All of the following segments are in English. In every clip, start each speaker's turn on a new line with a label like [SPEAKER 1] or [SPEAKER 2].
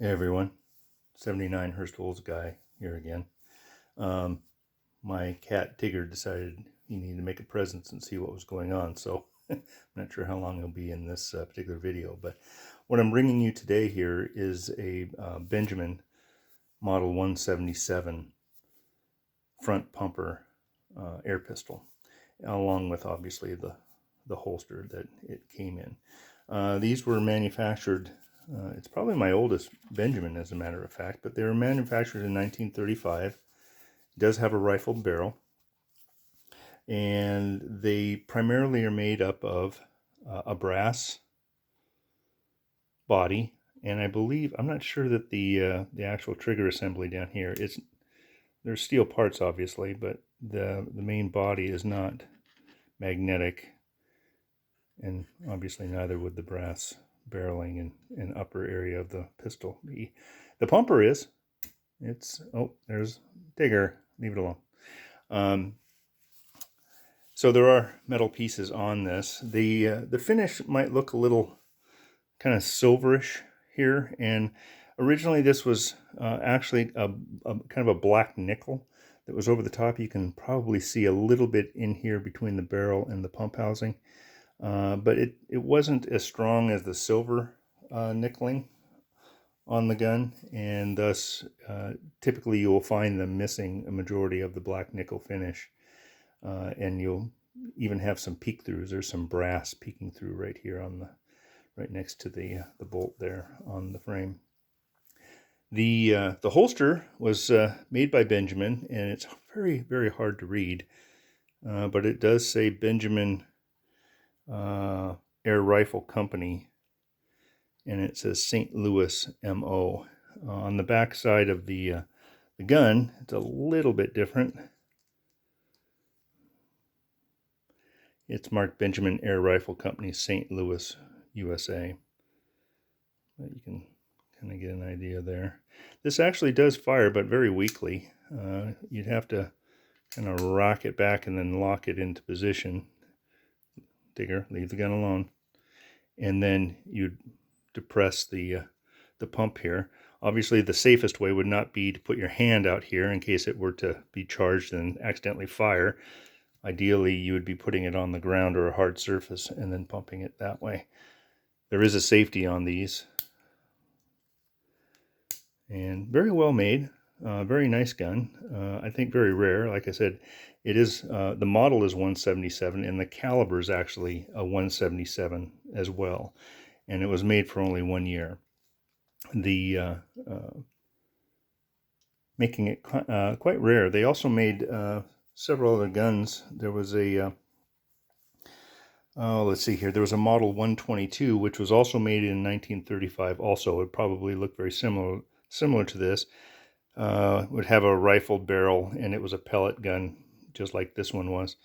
[SPEAKER 1] Hey everyone, 79 Hurst Olds guy here again. My cat Tigger decided he needed to make a presence and see what was going on, so I'm not sure how long he'll be in this particular video, but what I'm bringing you today here is a Benjamin Model 177 front pumper air pistol, along with obviously the holster that it came in. These were manufactured, it's probably my oldest Benjamin as a matter of fact, but they were manufactured in 1935. It does have a rifled barrel, and they primarily are made up of a brass body, and I believe, I'm not sure that the actual trigger assembly down here, there's steel parts obviously, but the main body is not magnetic, and obviously neither would the brass barreling and upper area of the pistol be. The pumper is. Oh, there's Tigger. Leave it alone. So there are metal pieces on this. The finish might look a little kind of silverish here, and originally this was actually a kind of a black nickel that was over the top. You can probably see a little bit in here between the barrel and the pump housing. But it wasn't as strong as the silver nickeling on the gun, and thus typically you'll find them missing a majority of the black nickel finish, and you'll even have some peek throughs. There's some brass peeking through right here on right next to the bolt there on the frame. The holster was made by Benjamin, and it's very, very hard to read, but it does say Benjamin Air Rifle Company, and it says St. Louis MO. On the back side of the gun, it's a little bit different. It's marked Benjamin Air Rifle Company, St. Louis, USA. But you can kind of get an idea there. This actually does fire, but very weakly. You'd have to kind of rock it back and then lock it into position. Tigger, leave the gun alone. And then you'd depress the pump here. Obviously, the safest way would not be to put your hand out here in case it were to be charged and accidentally fire. Ideally, you would be putting it on the ground or a hard surface and then pumping it that way. There is a safety on these, and very well made. Very nice gun. I think very rare. Like I said, it is the model is 177, and the caliber is actually a 177 as well. And it was made for only 1 year. The making it quite rare. They also made several other guns. There was a let's see here. There was a Model 122, which was also made in 1935. Also, it probably looked very similar to this. Would have a rifled barrel, and it was a pellet gun, just like this one was.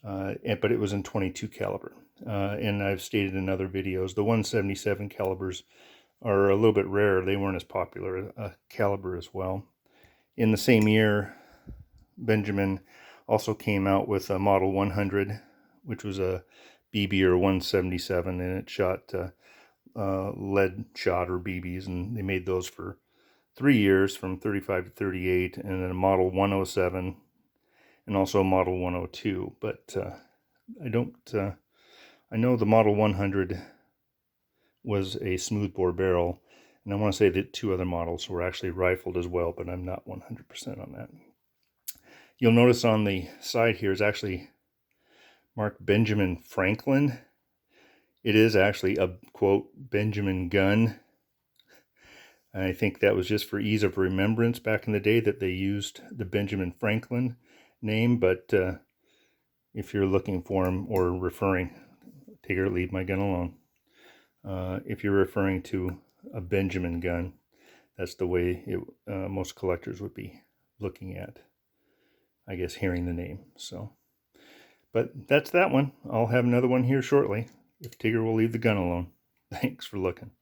[SPEAKER 1] But it was in 22 caliber. And I've stated in other videos, the 177 calibers are a little bit rare. They weren't as popular a caliber as well. In the same year, Benjamin also came out with a Model 100, which was a BB or 177, and it shot lead shot or BBs, and they made those for 3 years from 35 to 38, and then a Model 107 and also a Model 102. But I know the Model 100 was a smoothbore barrel, and I want to say that 2 other models were actually rifled as well, but I'm not 100% on that. You'll notice on the side here is actually marked Benjamin Franklin. It is actually a, quote, Benjamin gun. I think that was just for ease of remembrance back in the day that they used the Benjamin Franklin name, but if you're looking for him or referring, Tigger, leave my gun alone. If you're referring to a Benjamin gun, that's the way most collectors would be looking at, I guess, hearing the name. So, but that's that one. I'll have another one here shortly if Tigger will leave the gun alone. Thanks for looking.